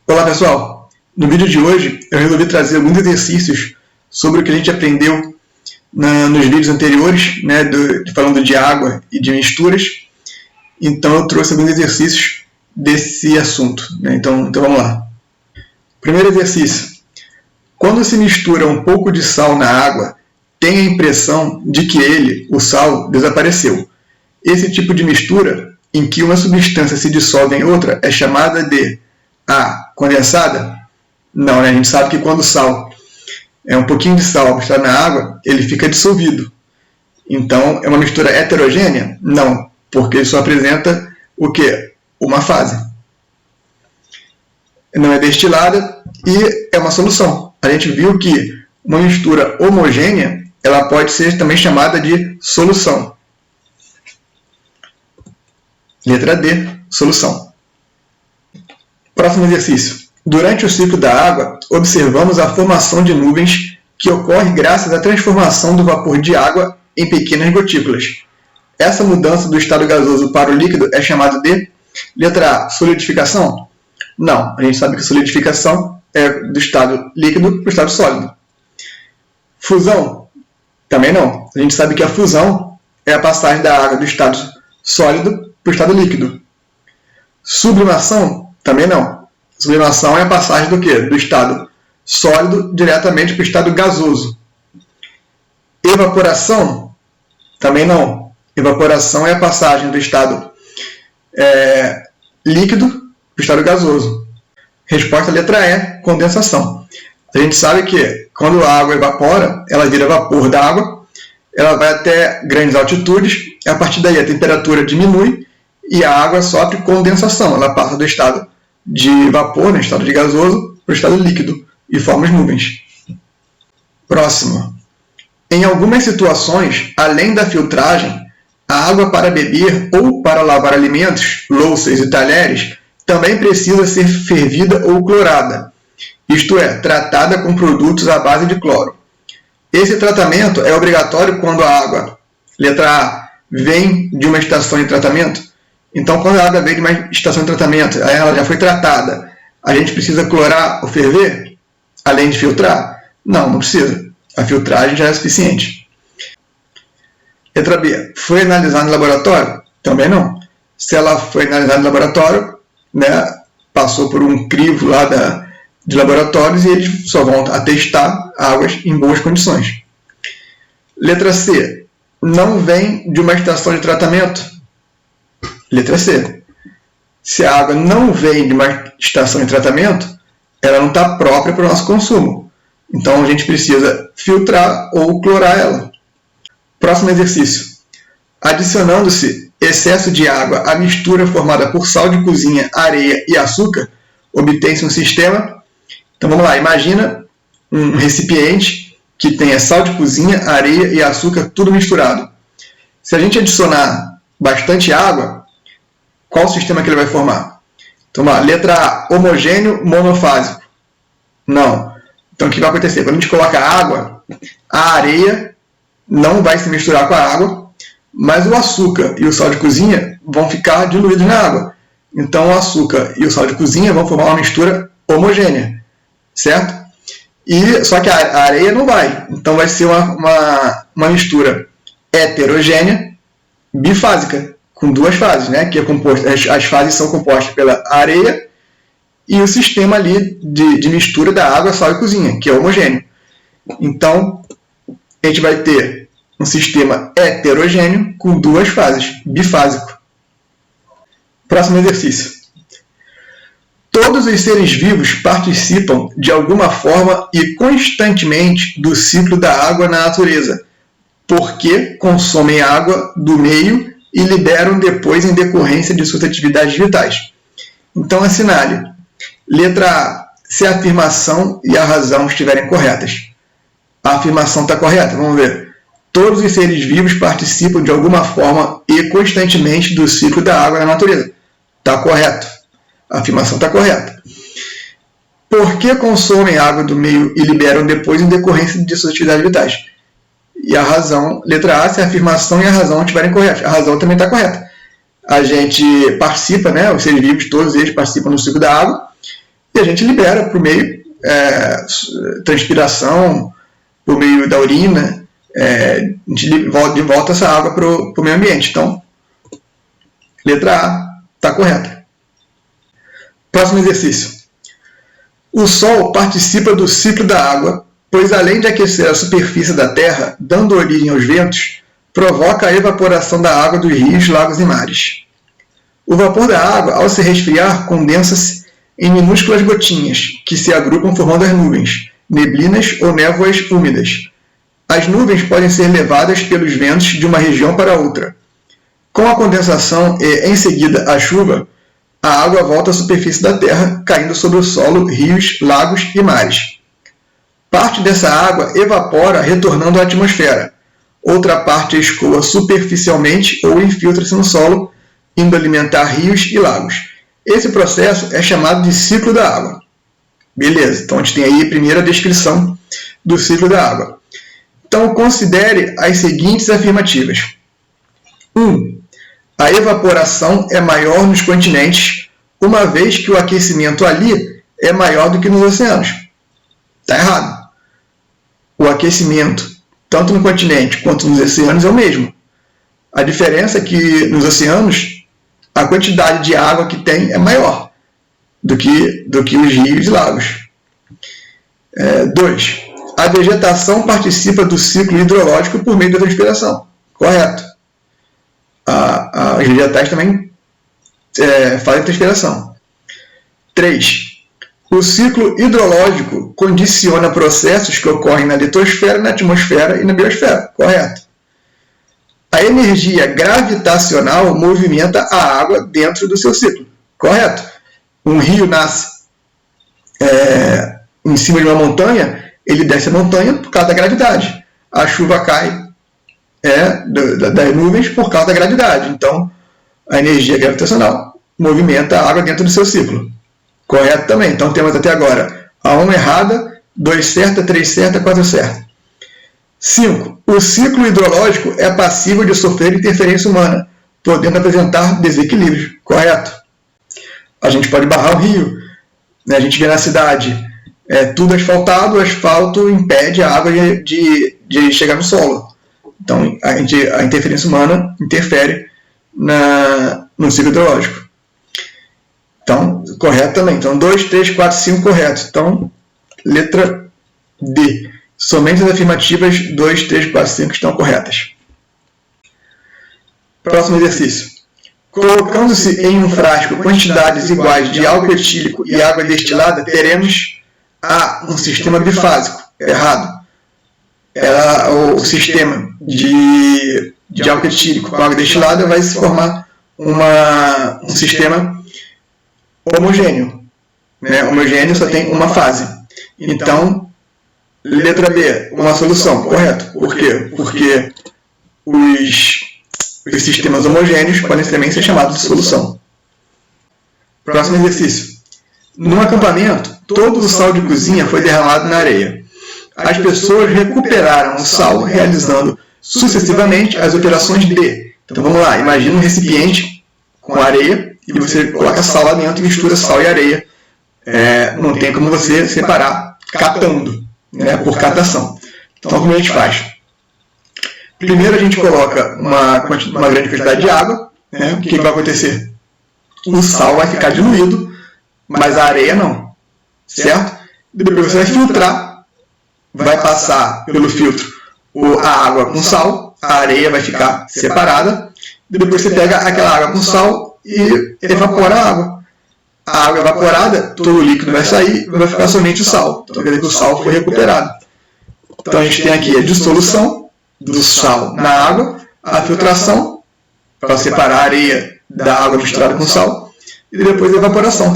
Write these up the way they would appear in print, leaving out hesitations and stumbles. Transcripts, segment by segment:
Olá pessoal, no vídeo de hoje eu resolvi trazer alguns exercícios sobre o que a gente aprendeu nos vídeos anteriores, né, falando de água e de misturas. Então eu trouxe alguns exercícios desse assunto, né? Então vamos lá. Primeiro exercício. Quando se mistura um pouco de sal na água, tem a impressão de que o sal, desapareceu. Esse tipo de mistura, em que uma substância se dissolve em outra, é chamada de A. Condensada? Não, né? A gente sabe que quando o sal um pouquinho de sal misturado na água, ele fica dissolvido. Então, é uma mistura heterogênea? Não, porque ele só apresenta o quê? Uma fase. Não é destilada e é uma solução. A gente viu que uma mistura homogênea, ela pode ser também chamada de solução. Letra D, solução. Próximo exercício. Durante o ciclo da água, observamos a formação de nuvens que ocorre graças à transformação do vapor de água em pequenas gotículas. Essa mudança do estado gasoso para o líquido é chamada de letra A, solidificação? Não, a gente sabe que solidificação é do estado líquido para o estado sólido. Fusão? Também não. A gente sabe que a fusão é a passagem da água do estado sólido para o estado líquido. Sublimação? Também não. Sublimação é a passagem do quê? Do estado sólido diretamente para o estado gasoso. Evaporação? Também não. Evaporação é a passagem do estado líquido para o estado gasoso. Resposta letra E, condensação. A gente sabe que quando a água evapora, ela vira vapor da água, ela vai até grandes altitudes, e a partir daí a temperatura diminui e a água sofre condensação. Ela passa do estado de vapor, né, estado de gasoso, para o estado líquido e forma as nuvens. Próximo. Em algumas situações, além da filtragem, a água para beber ou para lavar alimentos, louças e talheres também precisa ser fervida ou clorada, isto é, tratada com produtos à base de cloro. Esse tratamento é obrigatório quando a água, letra A, vem de uma estação de tratamento. Então, quando a água vem de uma estação de tratamento, ela já foi tratada, a gente precisa clorar ou ferver, além de filtrar? Não, não precisa. A filtragem já é suficiente. Letra B. Foi analisada no laboratório? Também não. Se ela foi analisada no laboratório, né, passou por um crivo lá de laboratórios e eles só vão atestar águas em boas condições. Letra C. Não vem de uma estação de tratamento? Letra C. Se a água não vem de uma estação de tratamento, ela não está própria para o nosso consumo. Então, a gente precisa filtrar ou clorar ela. Próximo exercício. Adicionando-se excesso de água à mistura formada por sal de cozinha, areia e açúcar, obtém-se um sistema. Então, vamos lá. Imagina um recipiente que tenha sal de cozinha, areia e açúcar tudo misturado. Se a gente adicionar bastante água, qual o sistema que ele vai formar? Então, letra A, homogêneo monofásico. Não. Então, o que vai acontecer? Quando a gente coloca água, a areia não vai se misturar com a água, mas o açúcar e o sal de cozinha vão ficar diluídos na água. Então, o açúcar e o sal de cozinha vão formar uma mistura homogênea, certo? Só que a areia não vai. Então, vai ser uma mistura heterogênea bifásica, com duas fases, né? Que é composta, as fases são compostas pela areia e o sistema ali de mistura da água, sal e cozinha, que é homogêneo. Então, a gente vai ter um sistema heterogêneo com duas fases, bifásico. Próximo exercício. Todos os seres vivos participam de alguma forma e constantemente do ciclo da água na natureza, porque consomem água do meio e liberam depois em decorrência de suas atividades vitais. Então, assinale. Letra A. Se a afirmação e a razão estiverem corretas. A afirmação está correta, vamos ver. Todos os seres vivos participam de alguma forma e constantemente do ciclo da água na natureza. Está correto. A afirmação está correta. Por que consomem água do meio e liberam depois em decorrência de suas atividades vitais? E a razão, letra A, se a afirmação e a razão estiverem corretas. A razão também está correta. A gente participa, né, os seres vivos, todos eles participam do ciclo da água, e a gente libera por meio transpiração, por meio da urina, a gente de volta essa água para o meio ambiente. Então, letra A está correta. Próximo exercício. O Sol participa do ciclo da água, pois além de aquecer a superfície da Terra, dando origem aos ventos, provoca a evaporação da água dos rios, lagos e mares. O vapor da água, ao se resfriar, condensa-se em minúsculas gotinhas, que se agrupam formando as nuvens, neblinas ou névoas úmidas. As nuvens podem ser levadas pelos ventos de uma região para outra. Com a condensação e, em seguida, a chuva, a água volta à superfície da Terra, caindo sobre o solo, rios, lagos e mares. Parte dessa água evapora, retornando à atmosfera. Outra parte escoa superficialmente ou infiltra-se no solo, indo alimentar rios e lagos. Esse processo é chamado de ciclo da água. Beleza, então a gente tem aí a primeira descrição do ciclo da água. Então considere as seguintes afirmativas. 1. A evaporação é maior nos continentes, uma vez que o aquecimento ali é maior do que nos oceanos. Está errado. O aquecimento, tanto no continente quanto nos oceanos, é o mesmo. A diferença é que nos oceanos, a quantidade de água que tem é maior do que os rios e lagos. 2. A vegetação participa do ciclo hidrológico por meio da transpiração. Correto. Os vegetais também fazem transpiração. 3. O ciclo hidrológico condiciona processos que ocorrem na litosfera, na atmosfera e na biosfera. Correto. A energia gravitacional movimenta a água dentro do seu ciclo. Correto. Um rio nasce em cima de uma montanha, ele desce a montanha por causa da gravidade. A chuva cai das nuvens por causa da gravidade. Então, a energia gravitacional movimenta a água dentro do seu ciclo. Correto também. Então, temos até agora a 1 errada, 2 certa, 3 certa, 4 certa. 5. O ciclo hidrológico é passível de sofrer interferência humana, podendo apresentar desequilíbrios. Correto. A gente pode barrar o rio. A gente vê na cidade tudo asfaltado, o asfalto impede a água de chegar no solo. Então, a interferência humana interfere no ciclo hidrológico. Então, correto também. Então, 2, 3, 4, 5, correto. Então, letra D. Somente as afirmativas 2, 3, 4, 5 estão corretas. Próximo exercício. Colocando-se em um frasco quantidades iguais de álcool etílico e água destilada, teremos um sistema bifásico. Errado. O sistema de álcool etílico com água destilada vai se formar um sistema homogêneo. Homogêneo só tem uma fase. Então, letra B, uma solução. Correto. Por quê? Porque os sistemas homogêneos podem também ser chamados de solução. Próximo exercício. Num acampamento, todo o sal de cozinha foi derramado na areia. As pessoas recuperaram o sal realizando sucessivamente as operações de... Então vamos lá, imagina um recipiente com areia e você coloca sal lá dentro e mistura sal e areia. Não tem como você separar catando, por catação. Então como a gente faz? Primeiro a gente coloca uma grande quantidade de água. O que vai acontecer? O sal vai ficar diluído, mas a areia não. Certo? Depois você vai filtrar. Vai passar pelo filtro a água com sal, a areia vai ficar separada, depois você pega aquela água com sal e evapora a água. A água evaporada, todo o líquido vai sair e vai ficar somente o sal. Então quer dizer que o sal foi recuperado. Então a gente tem aqui a dissolução do sal na água, a filtração para separar a areia da água misturada com sal e depois a evaporação.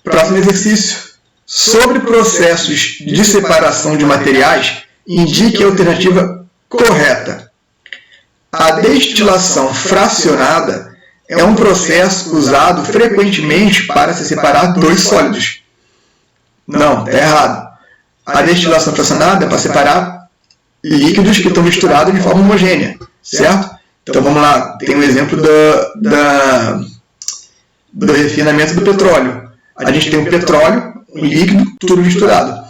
Próximo exercício. Sobre processos de separação de materiais, indique a alternativa correta. A destilação fracionada é um processo usado frequentemente para se separar dois sólidos. Não, está errado. A destilação fracionada é para separar líquidos que estão misturados de forma homogênea, certo? Então vamos lá, tem um exemplo do refinamento do petróleo. A gente tem um petróleo, um líquido, tudo misturado.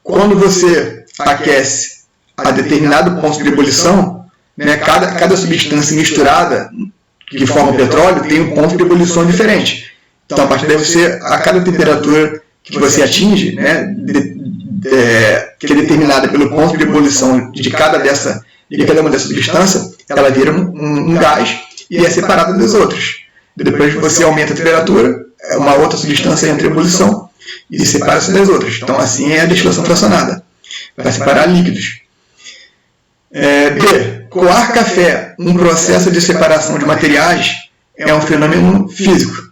Quando você aquece a determinado ponto de ebulição, né, cada substância misturada que forma o petróleo tem um ponto de ebulição diferente. Então, a partir daí, a cada temperatura que você atinge, né, que é determinada pelo ponto de ebulição de cada uma dessas substâncias, ela vira um gás e é separada das outras. Depois você aumenta a temperatura, uma outra substância entra em ebulição e separa-se das outras. Então, assim é a destilação fracionada, para separar líquidos. B. Coar café, um processo de separação de materiais, é um fenômeno físico.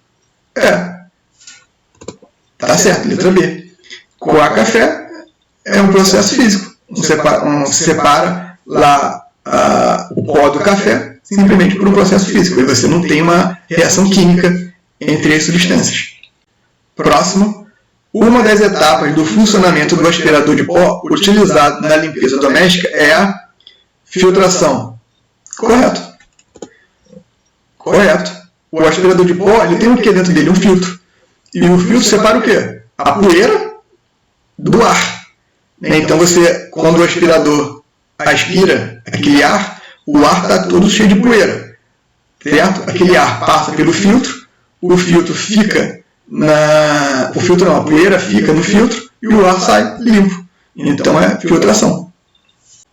Tá certo, letra B. Coar café é um processo físico. Separa lá o pó do café simplesmente por um processo físico. E você não tem uma reação química entre as substâncias. Próximo. Uma das etapas do funcionamento do aspirador de pó utilizado na limpeza doméstica é a filtração. Correto. O aspirador de pó ele tem o que dentro dele? Um filtro. E o filtro separa o quê? A poeira do ar. Então, quando o aspirador aspira aquele ar, o ar está todo cheio de poeira. Certo? Aquele ar passa pelo filtro, o filtro fica a poeira fica no filtro e o ar sai limpo. Então, é filtração.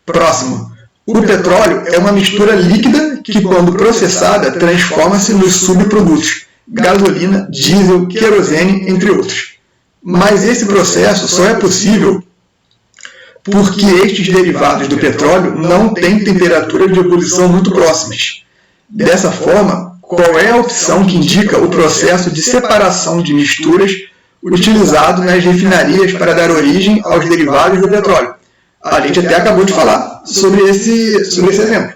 Próximo. O petróleo é uma mistura líquida que, quando processada, transforma-se nos subprodutos, gasolina, diesel, querosene, entre outros. Mas esse processo só é possível porque estes derivados do petróleo não têm temperaturas de ebulição muito próximas. Dessa forma, qual é a opção que indica o processo de separação de misturas utilizado nas refinarias para dar origem aos derivados do petróleo? A gente até acabou de falar sobre esse exemplo.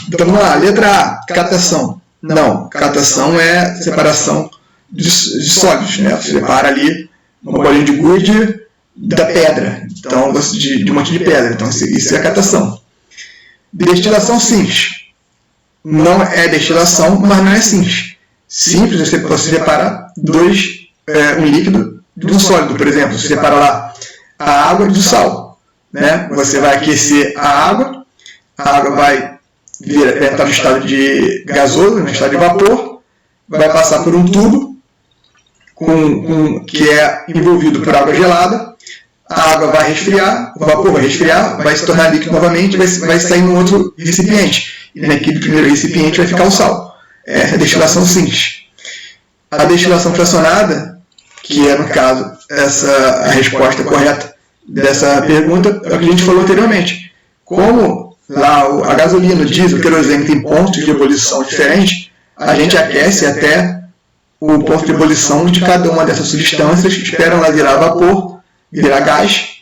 Então, vamos lá. Letra A, catação. Não, catação é separação de sólidos, né? Você separa ali uma bolinha de gude da pedra, então, de um monte de pedra. Então, isso é catação. Destilação simples. Não é destilação, mas não é simples. Simples, você pode separar um líquido de um sólido, por exemplo. Você separa lá a água do sal. Né? Você vai aquecer a água vai entrar no estado de gasoso, no estado de vapor, vai passar por um tubo que é envolvido por água gelada, a água vai resfriar, o vapor vai resfriar, vai se tornar líquido novamente, vai sair num outro recipiente, e naquele primeiro recipiente vai ficar o sal. Essa é a destilação simples. A destilação fracionada, que é, no caso, a resposta correta dessa pergunta, é o que a gente falou anteriormente. Como lá a gasolina, o diesel, o querosene tem pontos de ebulição diferentes, a gente aquece até o ponto de ebulição de cada uma dessas substâncias, esperam ela virar vapor, virar gás.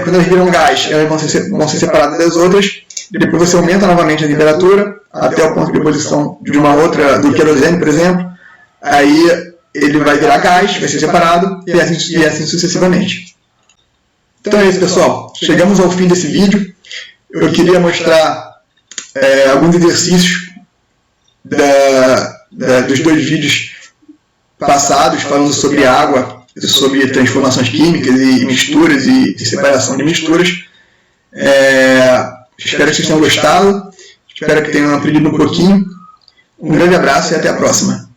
Quando elas viram gás, elas vão ser separadas das outras, depois você aumenta novamente a temperatura até o ponto de ebulição de uma outra, do querosene, por exemplo, aí ele vai virar gás, vai ser separado e assim sucessivamente. Então é isso, pessoal. Chegamos ao fim desse vídeo. Eu queria mostrar alguns exercícios dos 2 vídeos passados falando sobre água, sobre transformações químicas e misturas e separação de misturas. Espero que vocês tenham gostado. Espero que tenham aprendido um pouquinho. Um grande abraço e até a próxima.